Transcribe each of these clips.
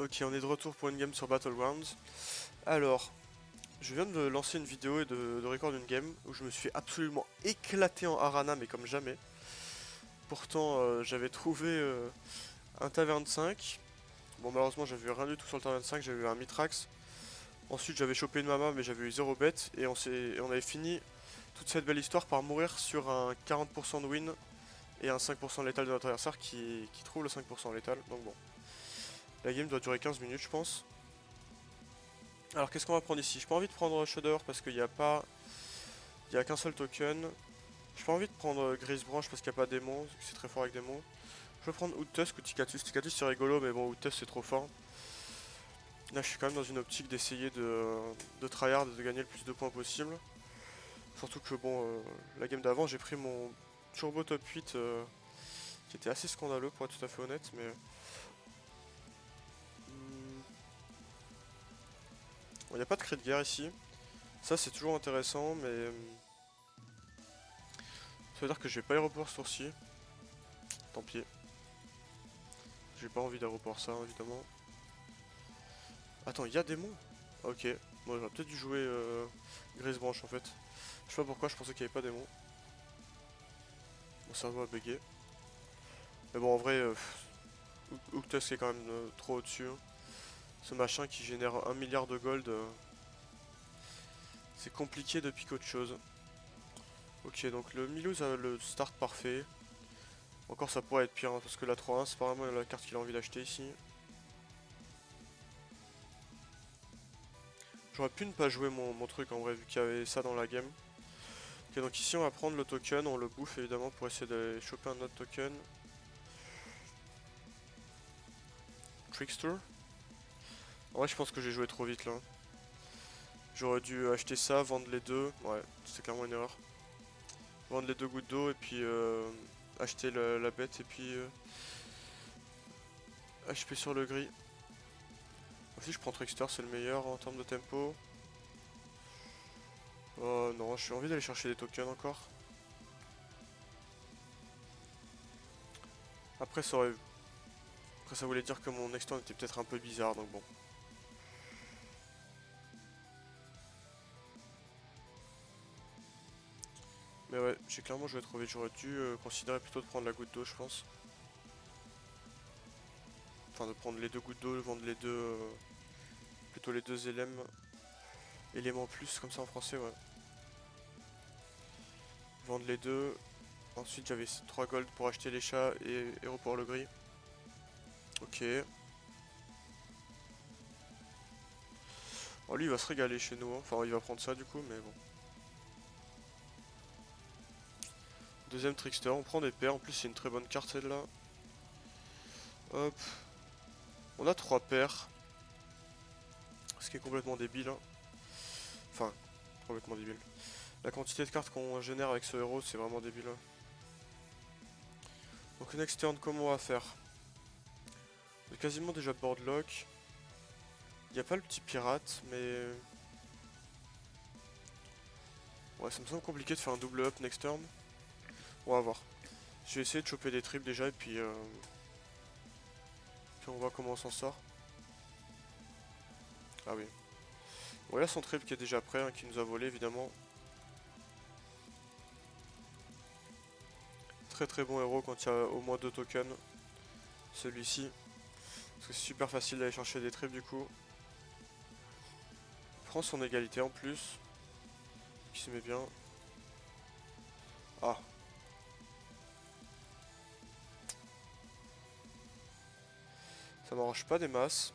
Ok, on est de retour pour une game sur Battlegrounds. Alors, je viens de lancer une vidéo et de record une game où je me suis absolument éclaté en Arana, mais comme jamais. Pourtant, j'avais trouvé un Taverne 5. Bon, malheureusement, j'avais eu rien du tout sur le Taverne 5, j'avais eu un Mitrax. Ensuite, j'avais chopé une Mama, mais j'avais eu 0 bet. Et on avait fini toute cette belle histoire par mourir sur un 40% de win et un 5% létal de notre adversaire qui trouve le 5% létal. Donc bon, la game doit durer 15 minutes, je pense. Alors qu'est-ce qu'on va prendre ici? J'ai pas envie de prendre Shudder parce qu'il n'y a pas... Il y a qu'un seul token. J'ai pas envie de prendre Grise Branch parce qu'il n'y a pas de démon, c'est très fort avec démon. Je vais prendre Outtusk ou Tikatus. Tikatus c'est rigolo mais bon Outtusk c'est trop fort. Là je suis quand même dans une optique d'essayer de tryhard et de gagner le plus de points possible. Surtout que bon, la game d'avant j'ai pris mon Turbo top 8 qui était assez scandaleux pour être tout à fait honnête mais... Il n'y a pas de cri de guerre ici. Ça c'est toujours intéressant mais... ça veut dire que je vais pas y report ce tour-ci. Tant pis. J'ai pas envie d'aéroport ça évidemment. Attends, il y a démon? Ok. Bon, j'aurais peut-être dû jouer Grise Branch en fait. Je sais pas pourquoi, je pensais qu'il n'y avait pas démon. Mon cerveau a bugué. Mais bon, en vrai, Uktusk est quand même trop au-dessus. Hein. Ce machin qui génère 1 milliard de gold, c'est compliqué de piquer autre chose. Ok, donc le Milouz a le start parfait. Encore ça pourrait être pire, hein, parce que la 3-1 c'est pas vraiment la carte qu'il a envie d'acheter ici. J'aurais pu ne pas jouer mon truc en vrai, vu qu'il y avait ça dans la game. Ok, donc ici on va prendre le token, on le bouffe évidemment pour essayer de choper un autre token. Trickster. En vrai je pense que j'ai joué trop vite là. J'aurais dû acheter ça, vendre les deux. Ouais, c'est clairement une erreur. Vendre les deux gouttes d'eau et puis acheter la bête et puis HP sur le gris. Aussi je prends Trickster, c'est le meilleur en termes de tempo. Oh non, j'ai envie d'aller chercher des tokens encore. Après ça aurait... Après ça voulait dire que mon next turn était peut-être un peu bizarre donc bon. Mais ouais, j'ai clairement joué trop vite, j'aurais dû considérer plutôt de prendre la goutte d'eau je pense. Enfin de prendre les deux gouttes d'eau, vendre les deux... plutôt les deux éléments plus comme ça en français ouais. Vendre les deux. Ensuite j'avais 3 gold pour acheter les chats et pour le gris. Ok. Oh lui il va se régaler chez nous, hein. Enfin il va prendre ça du coup mais bon. Deuxième trickster, on prend des paires, en plus c'est une très bonne carte celle-là. Hop. On a 3 paires. Ce qui est complètement débile. Hein. Enfin, complètement débile. La quantité de cartes qu'on génère avec ce héros c'est vraiment débile. Hein. Donc next turn comment on va faire? On est quasiment déjà boardlock. Il n'y a pas le petit pirate mais... Ouais ça me semble compliqué de faire un double up next turn. On va voir. Je vais essayer de choper des triples déjà et puis on voit comment on s'en sort. Ah oui. Bon là son trip qui est déjà prêt, hein, qui nous a volé évidemment. Très très bon héros quand il y a au moins 2 tokens. Celui-ci. Parce que c'est super facile d'aller chercher des trips du coup. Il prend son égalité en plus. Qui se met bien. Ah. Ça m'arrange pas des masses.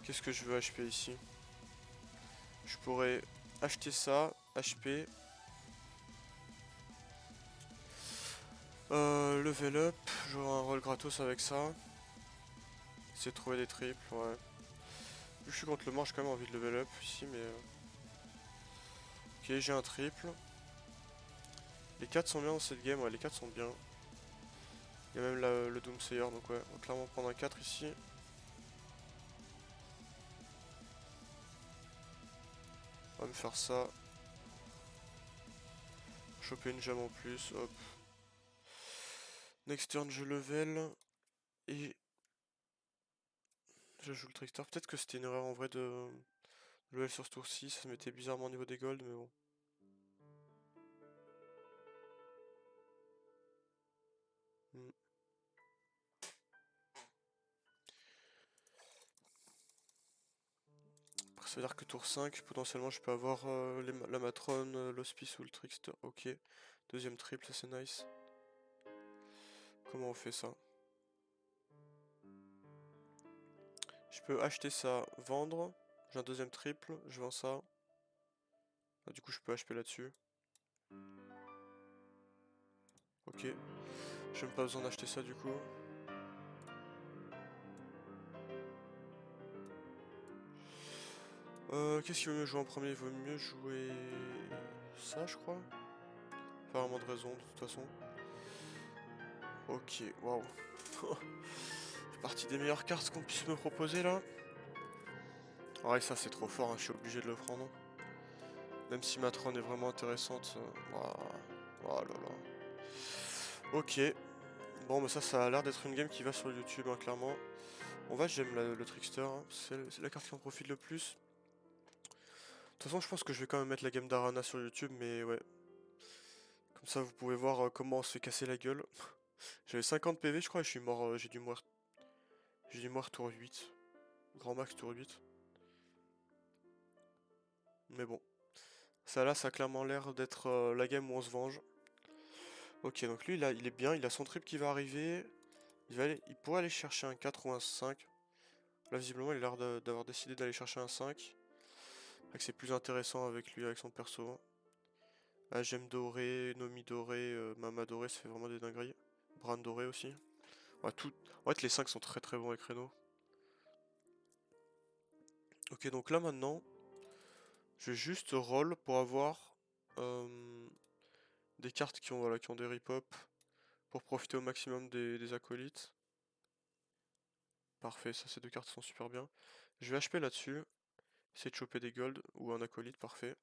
Qu'est-ce que je veux HP ici? Je pourrais acheter ça, HP. Level up, j'aurai un roll gratos avec ça. Essayer de trouver des triples, ouais. Vu que je suis contre le mort, j'ai quand même envie de level up ici, mais... Ok, j'ai un triple. Les 4 sont bien dans cette game, ouais, les 4 sont bien. Il y a même le Doomsayer, donc ouais, on va clairement prendre un 4 ici. On va me faire ça. Choper une gemme en plus, hop. Next turn, je level. Et j'ajoute le trickster. Peut-être que c'était une erreur en vrai de level sur ce tour-ci. Ça se mettait bizarrement au niveau des golds, mais bon. Hmm. Après, ça veut dire que tour 5, potentiellement, je peux avoir la matrone, l'hospice ou le trickster. Ok. Deuxième triple, ça c'est nice. Comment on fait ça? Je peux acheter ça, vendre. J'ai un deuxième triple, je vends ça. Ah, du coup, je peux HP là-dessus. Ok. J'ai même pas besoin d'acheter ça du coup. Qu'est-ce qu'il vaut mieux jouer en premier? Il vaut mieux jouer ça, je crois. Pas vraiment de raison, de toute façon. Ok, waouh. C'est partie des meilleures cartes qu'on puisse me proposer là. Ouais, ça c'est trop fort, hein, je suis obligé de le prendre. Même si ma trône est vraiment intéressante. Oh là là. Ok. Bon, bah ça a l'air d'être une game qui va sur YouTube, hein, clairement. On va, j'aime le Trickster, hein. C'est la carte qui en profite le plus. De toute façon, je pense que je vais quand même mettre la game d'Arana sur YouTube, mais ouais. Comme ça, vous pouvez voir comment on se fait casser la gueule. J'avais 50 PV, je crois, et je suis mort, j'ai dû mourir. J'ai dû mourir tour 8. Grand max tour 8. Mais bon. Ça là, ça a clairement l'air d'être la game où on se venge. Ok, donc lui, là, il est bien, il a son trip qui va arriver. Il pourrait aller chercher un 4 ou un 5. Là, visiblement, il a l'air d'avoir décidé d'aller chercher un 5. C'est plus intéressant avec lui, avec son perso. Ah, Gemme dorée, Nomi dorée, Mama dorée, ça fait vraiment des dingueries. Bran doré aussi. Ouais, tout... En fait, les 5 sont très très bons avec Reno. Ok, donc là maintenant, je vais juste roll pour avoir des cartes qui ont, voilà, qui ont des rip-up pour profiter au maximum des acolytes. Parfait, ça ces deux cartes sont super bien. Je vais HP là-dessus, essayer de choper des golds ou un acolyte, parfait.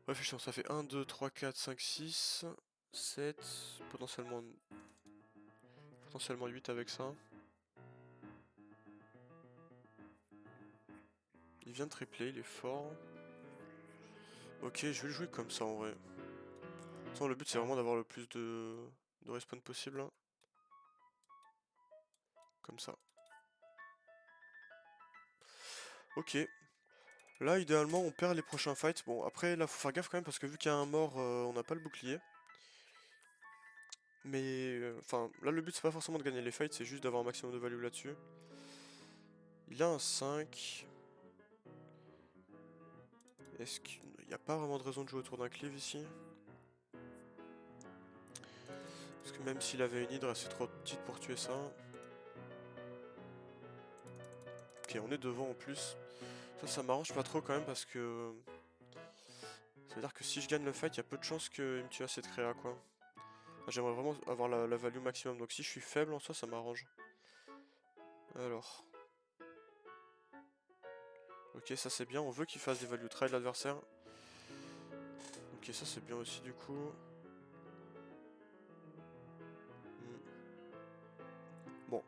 Réfléchissons, ça fait 1, 2, 3, 4, 5, 6, 7, potentiellement 8 avec ça. Il vient de tripler, il est fort. Ok, je vais le jouer comme ça en vrai. De toute façon, le but c'est vraiment d'avoir le plus de respawn possible, hein. Comme ça. Ok. Là, idéalement, on perd les prochains fights. Bon, après, là, faut faire gaffe quand même parce que vu qu'il y a un mort, on n'a pas le bouclier. Mais, enfin, là, le but c'est pas forcément de gagner les fights, c'est juste d'avoir un maximum de value là-dessus. Il a un 5. Est-ce qu'il n'y a pas vraiment de raison de jouer autour d'un cleave ici? Parce que même s'il avait une hydre, c'est trop petite pour tuer ça. Ok, on est devant en plus. Ça m'arrange pas trop quand même parce que... Ça veut dire que si je gagne le fight, il y a peu de chances qu'il me tue à cette créa, quoi. J'aimerais vraiment avoir la value maximum, donc si je suis faible en soi, ça m'arrange. Alors... Ok, ça c'est bien, on veut qu'il fasse des value trade l'adversaire. Ok, ça c'est bien aussi du coup. Bon,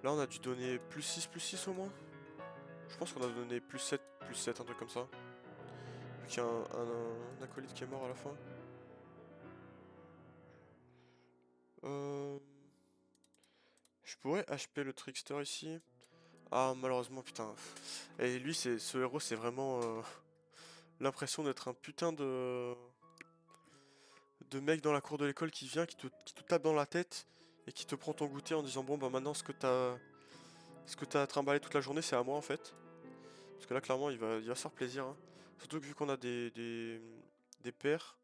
là on a dû donner plus 6 au moins. Je pense qu'on a donné plus 7, un truc comme ça. Vu qu'il y a un acolyte qui est mort à la fin. Je pourrais HP le trickster ici. Ah malheureusement putain. Et lui ce héros c'est vraiment l'impression d'être un putain de mec dans la cour de l'école qui vient, qui te tape dans la tête et qui te prend ton goûter en disant bon bah maintenant ce que t'as trimballé toute la journée c'est à moi en fait. Parce que là clairement il va se faire plaisir, hein. Surtout que vu qu'on a des pairs,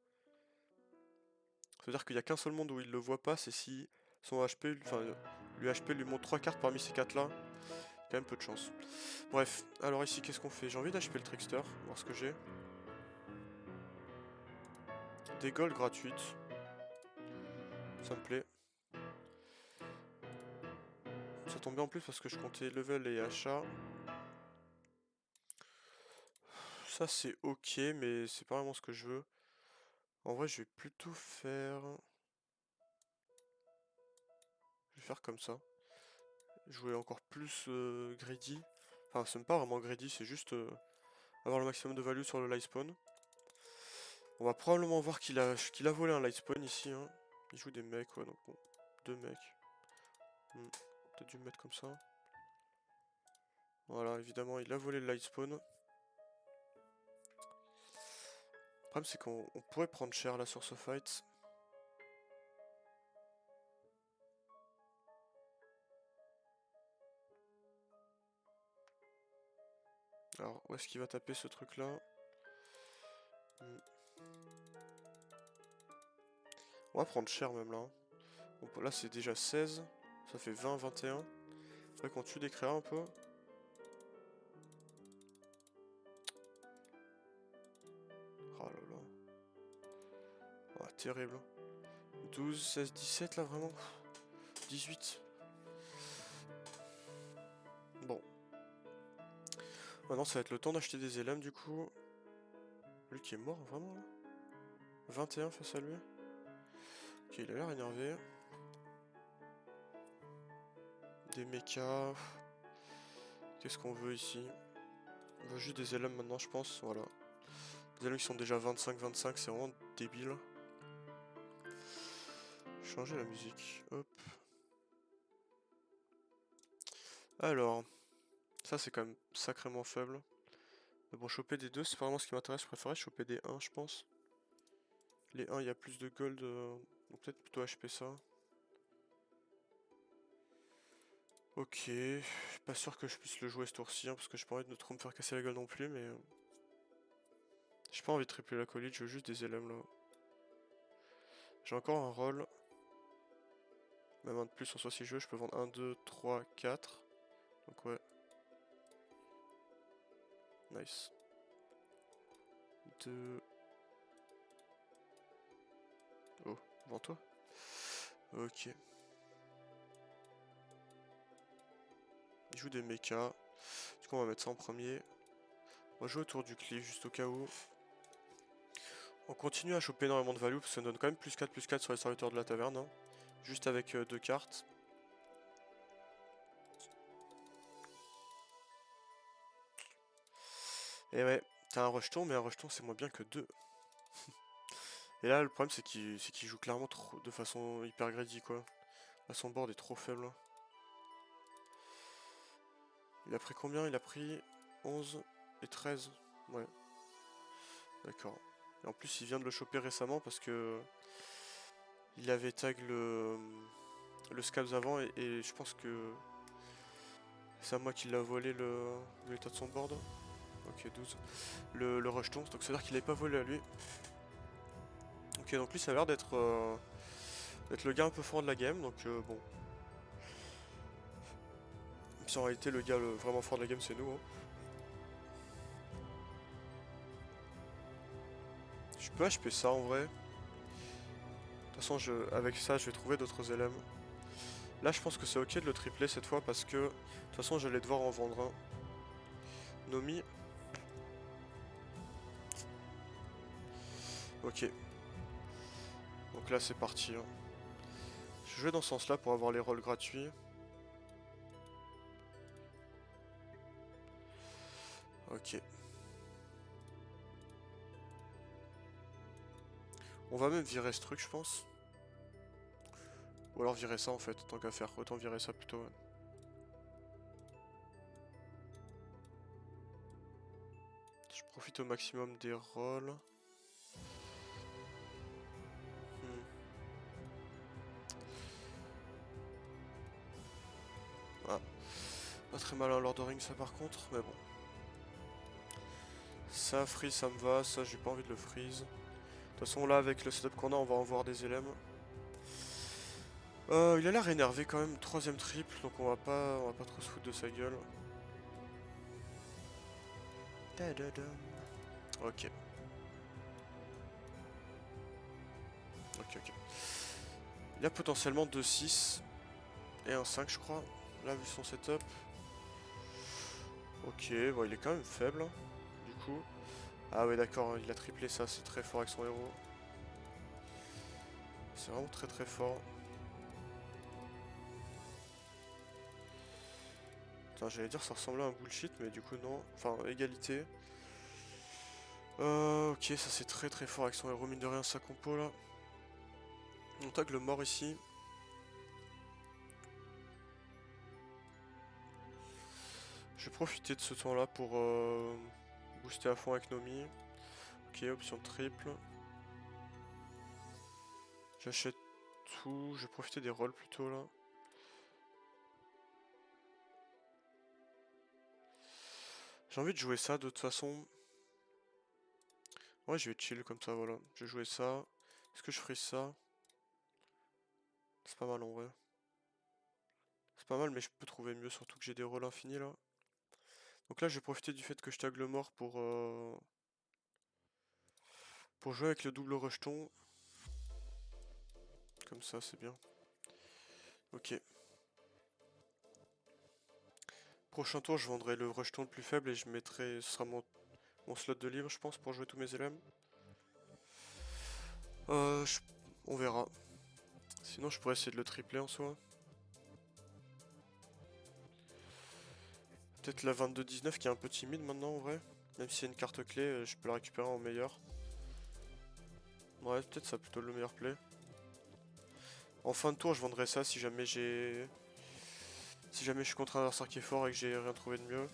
ça veut dire qu'il n'y a qu'un seul monde où il le voit pas, c'est si son HP, enfin lui HP lui montre 3 cartes parmi ces 4 là. Quand même peu de chance. Bref, alors ici qu'est-ce qu'on fait? J'ai envie d'HP le trickster, voir ce que j'ai. Des golds gratuites. Ça me plaît. Ça tombe bien en plus parce que je comptais level et achat. Ça c'est ok, mais c'est pas vraiment ce que je veux. En vrai, je vais plutôt faire... Je vais faire comme ça. Jouer encore plus greedy. Enfin, c'est même pas vraiment greedy, c'est juste avoir le maximum de value sur le light spawn. On va probablement voir qu'il a volé un light spawn ici. Hein. Il joue des mecs, ouais, donc bon. 2 mecs. Peut-être dû me mettre comme ça. Voilà, évidemment, il a volé le light spawn. Le problème, c'est qu'on pourrait prendre cher là sur ce fight. Alors, où est-ce qu'il va taper ce truc-là? On va prendre cher même là. Hein. Bon, là, c'est déjà 16. Ça fait 20, 21. Faudrait qu'on tue des créas un peu. Oh là là. Oh, terrible. 12, 16, 17 là vraiment. 18. Bon. Maintenant ça va être le temps d'acheter des élèves du coup. Lui qui est mort vraiment là. 21 face à lui. Ok, il a l'air énervé. Des mechas. Qu'est-ce qu'on veut ici? On veut juste des élèves maintenant je pense. Voilà. Des élèves qui sont déjà 25-25, c'est vraiment débile. Changer la musique. Hop. Alors. Ça c'est quand même sacrément faible. Mais bon, choper des 2, c'est pas vraiment ce qui m'intéresse. Je préférerais choper des 1, je pense. Les 1, il y a plus de gold. Donc peut-être plutôt HP ça. Ok. Je suis pas sûr que je puisse le jouer ce tour-ci. Hein, parce que j'ai pas envie de trop me faire casser la gueule non plus. Mais. J'ai pas envie de tripler la colite. Je veux juste des LM là. J'ai encore un roll. Même un de plus en soi si je veux. Je peux vendre 1, 2, 3, 4. Donc ouais. Nice. 2. Oh, vends-toi. Ok. Il joue des mechas. Du coup, on va mettre ça en premier. On va jouer autour du cliff, juste au cas où. On continue à choper énormément de value, parce que ça donne quand même plus 4 sur les serviteurs de la taverne. Hein. Juste avec 2 cartes. Et ouais, t'as un rejeton, mais un rejeton c'est moins bien que 2. Et là, le problème c'est qu'il joue clairement trop, de façon hyper greedy quoi. Là, son board est trop faible. Il a pris combien? Il a pris 11 et 13. Ouais. D'accord. Et en plus, il vient de le choper récemment parce que il avait tag le Scabs avant et je pense que c'est à moi qui l'a volé l'état de son board. Ok, 12. Le rejeton, donc ça veut dire qu'il avait pas volé à lui. Ok, donc lui ça a l'air d'être le gars un peu fort de la game, donc bon. Même si en réalité le gars vraiment fort de la game c'est nous. Hein. Je peux HP ça en vrai. De toute façon, avec ça, je vais trouver d'autres LM. Là, je pense que c'est ok de le tripler cette fois parce que de toute façon, j'allais devoir en vendre un. Nomi. Ok. Donc là, c'est parti. Hein. Je vais dans ce sens-là pour avoir les rolls gratuits. Ok. On va même virer ce truc, je pense. Ou alors virer ça en fait, tant qu'à faire. Autant virer ça plutôt. Ouais. Je profite au maximum des rolls. Ah. Pas très mal un Lord of Ring ça par contre, mais bon. Ça, freeze, ça me va. Ça, j'ai pas envie de le freeze. De toute façon, là, avec le setup qu'on a, on va en voir des LM. Il a l'air énervé quand même. Troisième triple, donc on va pas trop se foutre de sa gueule. Ok. Ok. Il a potentiellement 2-6 et un 5 je crois. Là vu son setup. Ok, bon il est quand même faible. Du coup. Ah ouais d'accord, il a triplé ça, c'est très fort avec son héros. C'est vraiment très très fort. Putain, j'allais dire ça ressemblait à un bullshit, mais du coup non. Enfin, égalité. Ok, ça c'est très très fort avec son héros, mine de rien, sa compo là. On tag le mort ici. Je vais profiter de ce temps là pour booster à fond avec Nomi. Ok, option triple. J'achète tout, je vais profiter des rolls plutôt là. J'ai envie de jouer ça de toute façon. Ouais, je vais chill comme ça, voilà. Je vais jouer ça. Est-ce que je ferai ça? C'est pas mal en vrai. C'est pas mal, mais je peux trouver mieux, surtout que j'ai des rolls infinis là. Donc là, je vais profiter du fait que je tag le mort pour jouer avec le double rejeton. Comme ça, c'est bien. Ok. Prochain tour, je vendrai le rejeton le plus faible et je mettrai. Ce sera mon slot de libre, je pense, pour jouer tous mes élèves. On verra. Sinon, je pourrais essayer de le tripler en soi. Peut-être la 22-19 qui est un peu timide maintenant en vrai. Même si c'est une carte clé, je peux la récupérer en meilleur. Ouais, peut-être ça plutôt le meilleur play. En fin de tour, je vendrai ça si jamais j'ai. Si jamais je suis contre un adversaire qui est fort et que j'ai rien trouvé de mieux.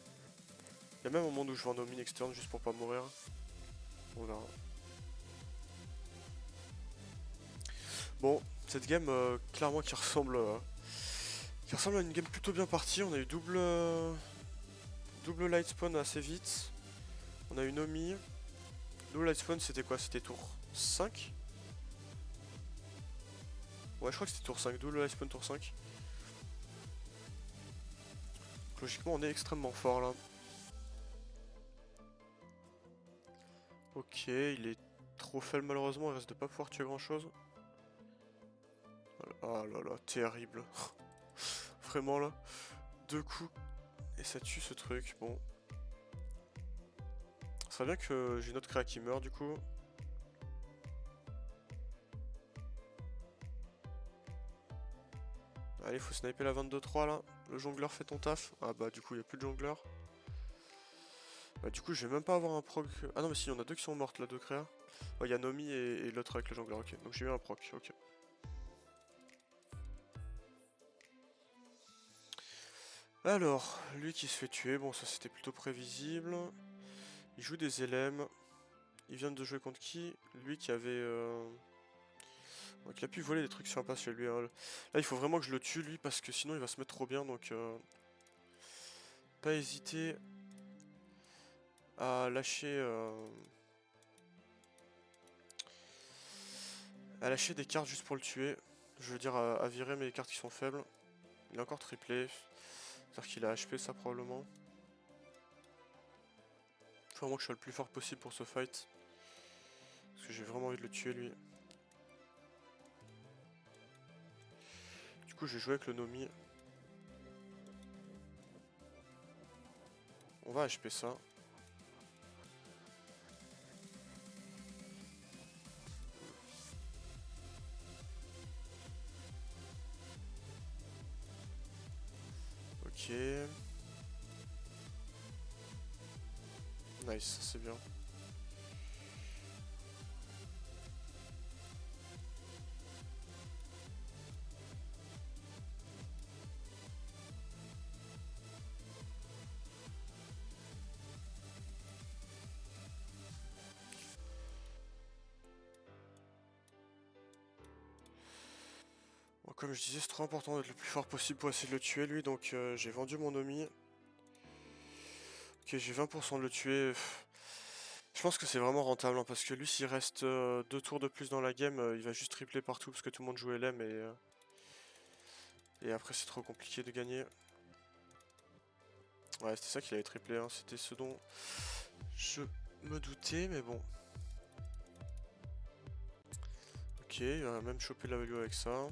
Il y a même un moment où je vends nos mines externes juste pour pas mourir. On verra. Bon, cette game clairement qui ressemble à une game plutôt bien partie. On a eu double light spawn assez vite. On a eu Nomi. Double light spawn c'était quoi? C'était tour 5? Ouais, je crois que c'était tour 5. Double light spawn tour 5. Donc, logiquement on est extrêmement fort là. Ok, il est trop faible malheureusement, il reste de pas pouvoir tuer grand chose. Oh là là, terrible. Vraiment là. 2 coups et ça tue ce truc. Bon. Ça serait bien que j'ai une autre créa qui meurt du coup. Allez, faut sniper la 22-3 là. Le jongleur fait ton taf. Ah bah du coup il n'y a plus de jongleur. Bah du coup je vais même pas avoir un proc. Ah non mais si, il y en a deux qui sont mortes là, deux créas. Ouais, il y a Nomi et l'autre avec le jongleur, ok. Donc j'ai eu un proc, ok. Alors, lui qui se fait tuer, bon ça c'était plutôt prévisible. Il joue des LM. Il vient de jouer contre qui? Lui qui avait... Donc il a pu voler des trucs sympas chez lui. Hein. Là il faut vraiment que je le tue lui parce que sinon il va se mettre trop bien donc... Pas hésiter à lâcher... À lâcher des cartes juste pour le tuer. Je veux dire à virer mes cartes qui sont faibles. Il a encore triplé. C'est-à-dire qu'il a HP ça probablement. Faut vraiment que je sois le plus fort possible pour ce fight. Parce que j'ai vraiment envie de le tuer lui. Du coup je vais jouer avec le Nomi. On va HP ça. Ok. Nice, c'est bien. Bon, comme je disais, c'est trop important d'être le plus fort possible pour essayer de le tuer lui, donc j'ai vendu mon Nomi. Ok, j'ai 20% de le tuer. Je pense que c'est vraiment rentable, hein, parce que lui, s'il reste 2 tours de plus dans la game, il va juste tripler partout parce que tout le monde joue LM et après c'est trop compliqué de gagner. Ouais, c'était ça qu'il avait triplé, hein. C'était ce dont je me doutais, mais bon. Ok, il va même choper la value avec ça.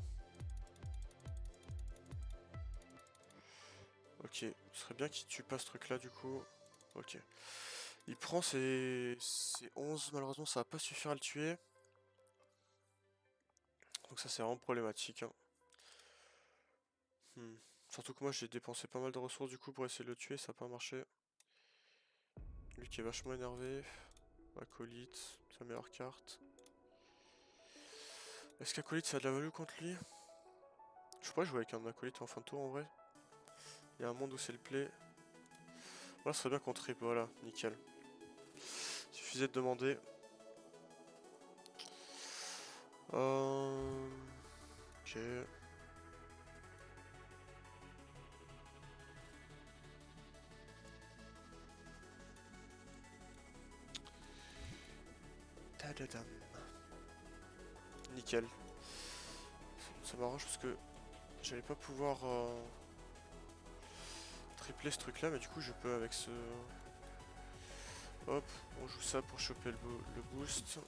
Ok, ce serait bien qu'il tue pas ce truc là du coup. Ok. Il prend ses 11, malheureusement ça va pas suffire à le tuer. Donc ça c'est vraiment problématique. Hein. Surtout que moi j'ai dépensé pas mal de ressources du coup pour essayer de le tuer, ça n'a pas marché. Lui qui est vachement énervé. Acolyte, sa meilleure carte. Est-ce qu'Acolyte ça a de la value contre lui? Je pourrais jouer avec un Acolyte en fin de tour en vrai. Il y a un monde où c'est le play. Voilà, ce serait bien qu'on triple, voilà, nickel. Suffisait de demander. Ok. Tadadam. Nickel. Ça m'arrange parce que j'allais pas pouvoir tripler ce truc là, mais du coup je peux avec ce... Hop, on joue ça pour choper le boost.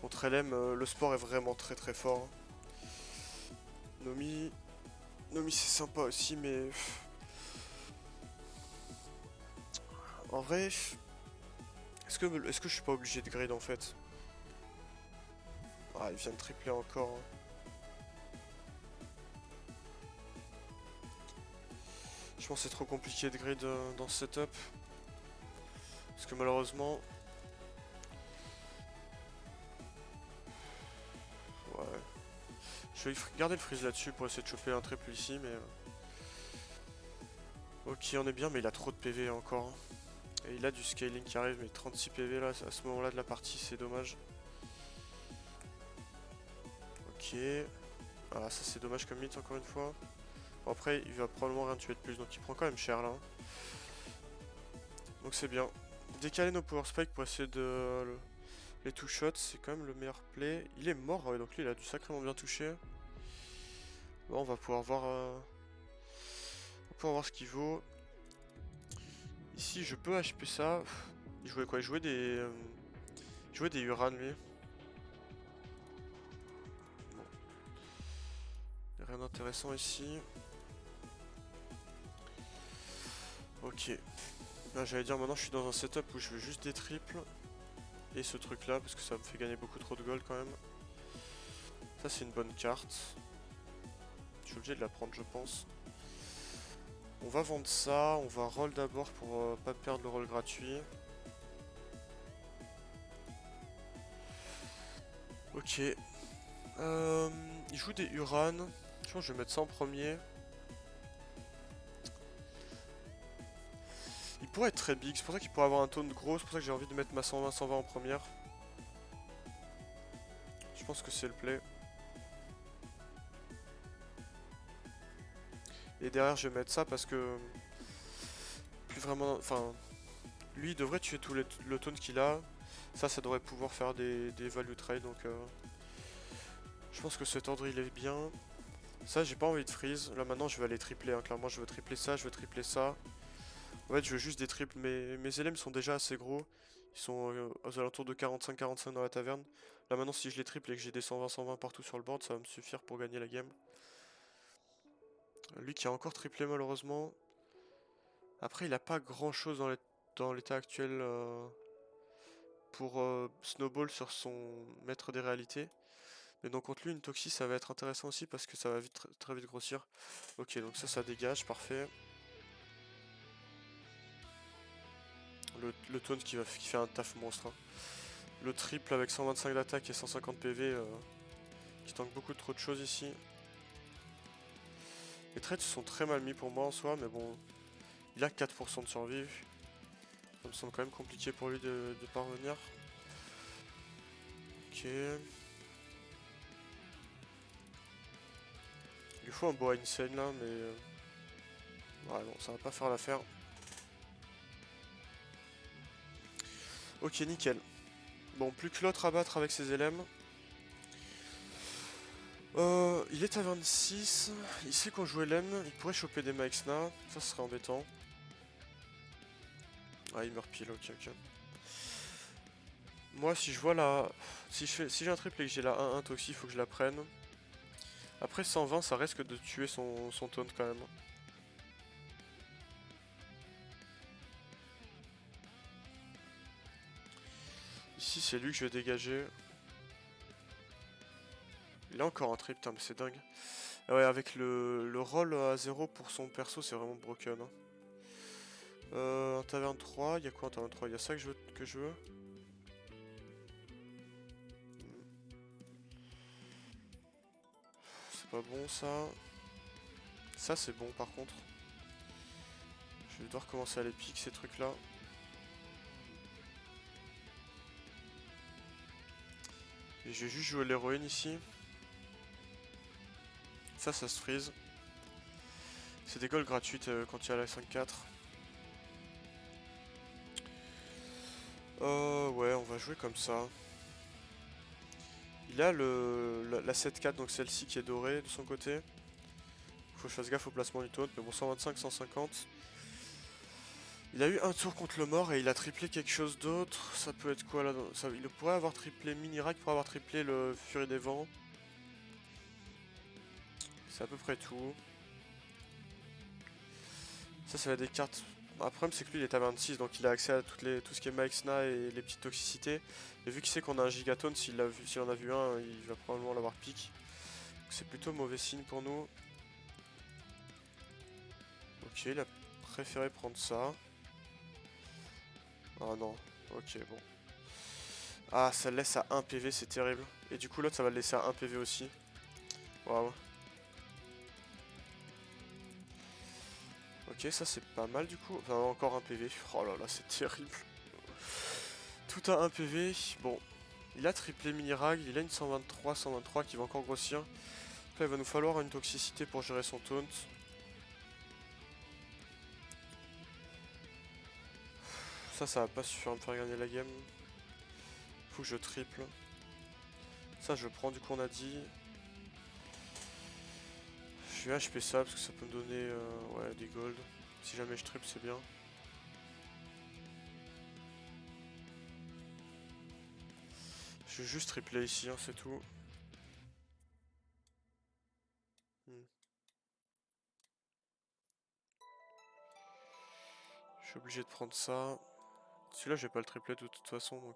Contre LM, le sport est vraiment très très fort. Nomi c'est sympa aussi, mais... En vrai... Est-ce que je suis pas obligé de grade en fait? Ah, il vient de tripler encore. Hein. Je pense que c'est trop compliqué de grade dans ce setup. Parce que malheureusement... Ouais. Je vais garder le freeze là-dessus pour essayer de choper un triple ici, mais... Ok, on est bien, mais il a trop de PV encore. Et il a du scaling qui arrive, mais 36 PV là, à ce moment-là de la partie, c'est dommage. Ok. Ah, ça c'est dommage comme mythe encore une fois. Bon, après, il va probablement rien tuer de plus, donc il prend quand même cher là. Donc c'est bien. Décaler nos power spikes pour essayer de... Les two shots, c'est quand même le meilleur play. Il est mort, ouais, donc lui il a dû sacrément bien toucher. Bon, on va pouvoir voir... On va pouvoir voir ce qu'il vaut. Ici, je peux HP ça. Il jouait quoi? Il jouait des... Il jouait des Uran, lui. Bon. Il n'y a rien d'intéressant ici. Ok. Là, j'allais dire, maintenant je suis dans un setup où je veux juste des triples. Et ce truc là, parce que ça me fait gagner beaucoup trop de gold quand même. Ça, c'est une bonne carte. Je suis obligé de la prendre, je pense. On va vendre ça, on va roll d'abord pour pas perdre le roll gratuit. Ok. Il joue des Uran. Je pense que je vais mettre ça en premier. Il pourrait être très big, c'est pour ça qu'il pourrait avoir un taunt gros, c'est pour ça que j'ai envie de mettre ma 120-120 en première. Je pense que c'est le play. Et derrière je vais mettre ça parce que... Plus vraiment... Enfin... Lui il devrait tuer tout le taunt qu'il a. Ça devrait pouvoir faire des value trade, donc... Je pense que cet ordre il est bien. Ça j'ai pas envie de freeze, là maintenant je vais aller tripler, hein. Clairement je veux tripler ça, je veux tripler ça. En fait je veux juste des triples, mes LM sont déjà assez gros. Ils sont aux alentours de 45-45 dans la taverne. Là maintenant si je les triple et que j'ai des 120-120 partout sur le board, ça va me suffire pour gagner la game. Lui qui a encore triplé malheureusement. Après il a pas grand chose dans l'état actuel pour snowball sur son maître des réalités. Mais donc contre lui une Toxie ça va être intéressant aussi parce que ça va vite, très vite grossir. Ok donc ça dégage, parfait. Le taunt qui fait un taf monstre. Hein. Le triple avec 125 d'attaque et 150 PV qui tank beaucoup trop de choses ici. Les trades sont très mal mis pour moi en soi, mais bon, il a 4% de survie. Ça me semble quand même compliqué pour lui de parvenir. Ok. Il lui faut un boa insane là, mais... ouais, non, ça va pas faire l'affaire. Ok, nickel. Bon, plus que l'autre à battre avec ses LM. Il est à 26. Il sait qu'on joue LM. Il pourrait choper des Maxna. Ça serait embêtant. Ah, il meurt pile, ok. Moi, si je vois la... Si j'ai un triple et que j'ai la 1-1 Toxie, il faut que je la prenne. Après 120 ça risque de tuer son taunt quand même. Ici c'est lui que je vais dégager. Il a encore un trip, putain mais c'est dingue. Ah ouais, avec le roll à 0 pour son perso c'est vraiment broken. Hein. En taverne 3, il y a quoi en taverne 3? Il y a ça que je veux. C'est pas bon ça. Ça c'est bon par contre. Je vais devoir commencer à les piquer ces trucs là. Et je vais juste jouer l'héroïne ici. Ça se freeze. C'est des golds gratuites quand il y a la 5-4. Ouais, on va jouer comme ça. Il a la 7-4, donc celle-ci qui est dorée de son côté. Faut que je fasse gaffe au placement du taunt, mais bon, 125, 150. Il a eu un tour contre le mort et il a triplé quelque chose d'autre. Ça peut être quoi là ça, il pourrait avoir triplé Mini-Rack, il pourrait avoir triplé le Furie des Vents. C'est à peu près tout. Ça va être des cartes. Le problème c'est que lui il est à 26 donc il a accès à tout ce qui est Maexna et les petites toxicités. Et vu qu'il sait qu'on a un gigatone, s'il en a vu un, il va probablement l'avoir pique. C'est plutôt mauvais signe pour nous. Ok, il a préféré prendre ça. Ah non, ok bon. Ah ça le laisse à 1 PV, c'est terrible. Et du coup l'autre ça va le laisser à 1 PV aussi. Waouh. Ok, ça c'est pas mal du coup. Enfin encore 1 PV. Oh là là, c'est terrible. Tout à 1 PV. Bon, il a triplé mini-rag, il a une 123, 123 qui va encore grossir. Après il va nous falloir une toxicité pour gérer son taunt. Ça va pas suffire à me faire gagner la game. Faut que je triple. Ça je prends du coup on a dit. Je vais HP ça parce que ça peut me donner ouais, des gold. Si jamais je triple c'est bien. Je vais juste tripler ici, hein, c'est tout. Je suis obligé de prendre ça. Celui-là, je vais pas le tripler de toute façon, donc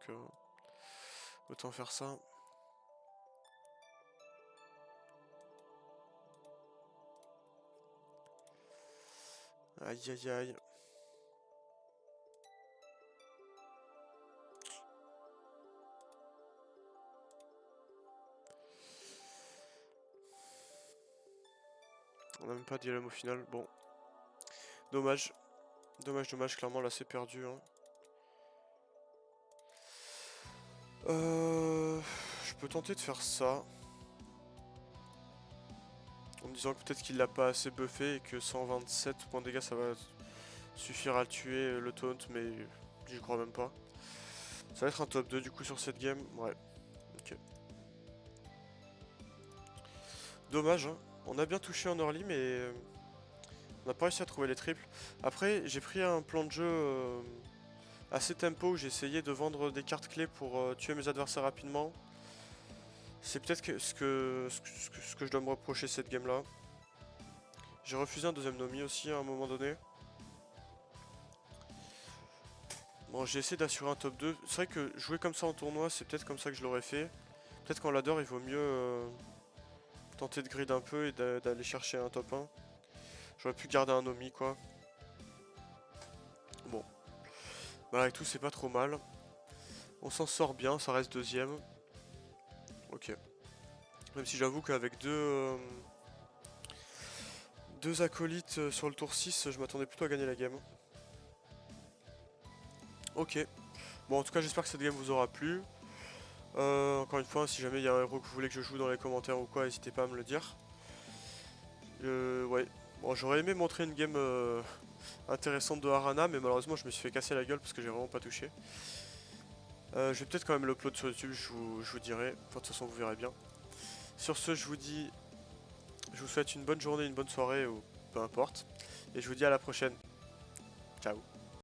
autant faire ça. Aïe aïe aïe. On n'a même pas d'ILM au final. Bon. Dommage. Dommage, clairement là c'est perdu. Hein. Je peux tenter de faire ça. En me disant que peut-être qu'il l'a pas assez buffé et que 127 points de dégâts ça va suffire à tuer le taunt, mais j'y crois même pas. Ça va être un top 2 du coup sur cette game. Ouais. Ok. Dommage, hein. On a bien touché en early, mais on n'a pas réussi à trouver les triples. Après, j'ai pris un plan de jeu assez tempo où j'ai essayé de vendre des cartes clés pour tuer mes adversaires rapidement. C'est peut-être ce que je dois me reprocher cette game là. J'ai refusé un deuxième Nomi aussi à un moment donné. Bon, j'ai essayé d'assurer un top 2. C'est vrai que jouer comme ça en tournoi, c'est peut-être comme ça que je l'aurais fait. Peut-être qu'en ladder, il vaut mieux tenter de grid un peu et d'aller chercher un top 1. J'aurais pu garder un Nomi quoi. Bon. Malgré tout, c'est pas trop mal. On s'en sort bien, ça reste deuxième. Ok. Même si j'avoue qu'avec deux acolytes sur le tour 6, je m'attendais plutôt à gagner la game. Ok. Bon, en tout cas, j'espère que cette game vous aura plu. Encore une fois, si jamais il y a un héros que vous voulez que je joue dans les commentaires ou quoi, n'hésitez pas à me le dire. Ouais. Bon, j'aurais aimé montrer une game intéressante de Harana, mais malheureusement, je me suis fait casser la gueule parce que j'ai vraiment pas touché. Je vais peut-être quand même l'upload sur YouTube, je vous dirai. Enfin, de toute façon, vous verrez bien. Sur ce, je vous souhaite une bonne journée, une bonne soirée, ou peu importe. Et je vous dis à la prochaine. Ciao.